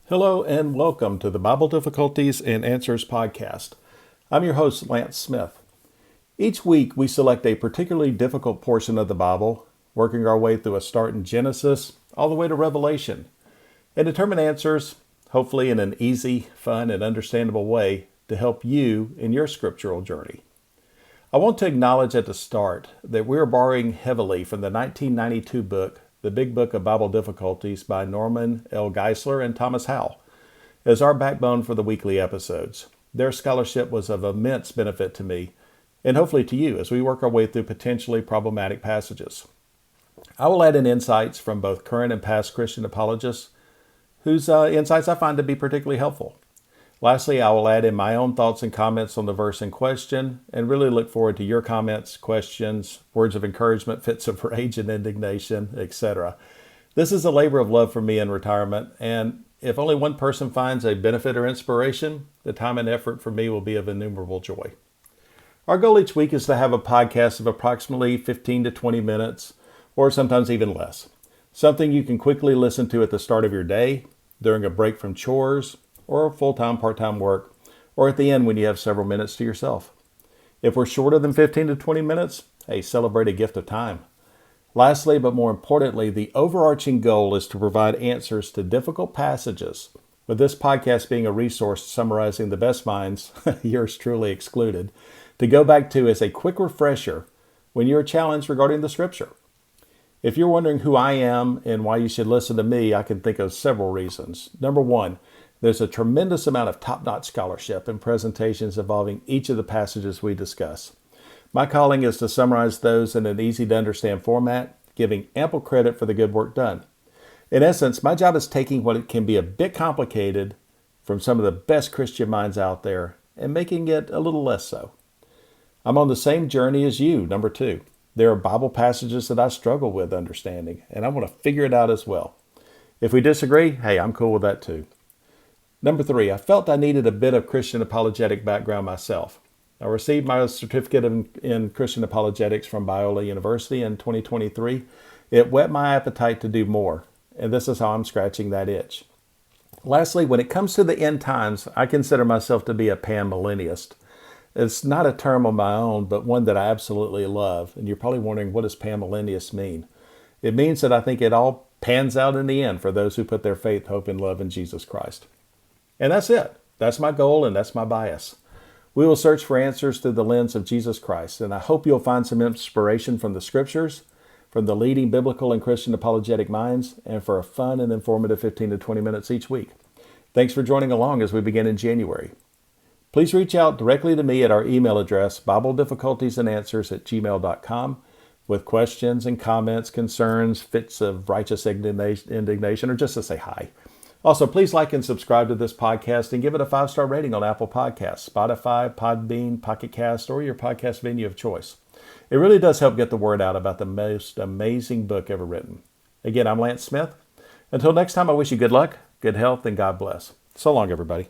Hello and welcome to the Bible Difficulties and Answers podcast. I'm your host, Lance Smith. Each week we select a particularly difficult portion of the Bible, working our way through a start in Genesis all the way to Revelation, and determine answers, hopefully in an easy, fun, and understandable way to help you in your scriptural journey. I want to acknowledge at the start that we're borrowing heavily from the 1992 book, The Big Book of Bible Difficulties by Norman L. Geisler and Thomas Howell, as our backbone for the weekly episodes. Their scholarship was of immense benefit to me, and hopefully to you as we work our way through potentially problematic passages. I will add in insights from both current and past Christian apologists, whose insights I find to be particularly helpful. Lastly, I will add in my own thoughts and comments on the verse in question, and really look forward to your comments, questions, words of encouragement, fits of rage and indignation, etc. This is a labor of love for me in retirement, and if only one person finds a benefit or inspiration, the time and effort for me will be of innumerable joy. Our goal each week is to have a podcast of approximately 15 to 20 minutes, or sometimes even less. Something you can quickly listen to at the start of your day, during a break from chores, or full-time, part-time work, or at the end when you have several minutes to yourself. If we're shorter than 15 to 20 minutes, hey, celebrate a gift of time. Lastly, but more importantly, the overarching goal is to provide answers to difficult passages, with this podcast being a resource summarizing the best minds, yours truly excluded, to go back to as a quick refresher when you're challenged regarding the scripture. If you're wondering who I am and why you should listen to me, I can think of several reasons. Number one, there's a tremendous amount of top-notch scholarship and presentations involving each of the passages we discuss. My calling is to summarize those in an easy-to-understand format, giving ample credit for the good work done. In essence, my job is taking what can be a bit complicated from some of the best Christian minds out there and making it a little less so. I'm on the same journey as you, number two. There are Bible passages that I struggle with understanding, and I want to figure it out as well. If we disagree, hey, I'm cool with that too. Number three, I felt I needed a bit of Christian apologetic background myself. I received my certificate in Christian apologetics from Biola University in 2023. It whet my appetite to do more, and this is how I'm scratching that itch. Lastly, when it comes to the end times, I consider myself to be a panmillennialist. It's not a term of my own, but one that I absolutely love. And you're probably wondering, what does panmillennialist mean? It means that I think it all pans out in the end for those who put their faith, hope, and love in Jesus Christ. And that's it. That's my goal and that's my bias. We will search for answers through the lens of Jesus Christ, and I hope you'll find some inspiration from the scriptures, from the leading biblical and Christian apologetic minds, and for a fun and informative 15 to 20 minutes each week. Thanks for joining along as we begin in January. Please reach out directly to me at our email address, BibleDifficultiesAndAnswers@gmail.com, with questions and comments, concerns, fits of righteous indignation, or just to say hi. Also, please like and subscribe to this podcast and give it a 5-star rating on Apple Podcasts, Spotify, Podbean, Pocket Cast, or your podcast venue of choice. It really does help get the word out about the most amazing book ever written. Again, I'm Lance Smith. Until next time, I wish you good luck, good health, and God bless. So long, everybody.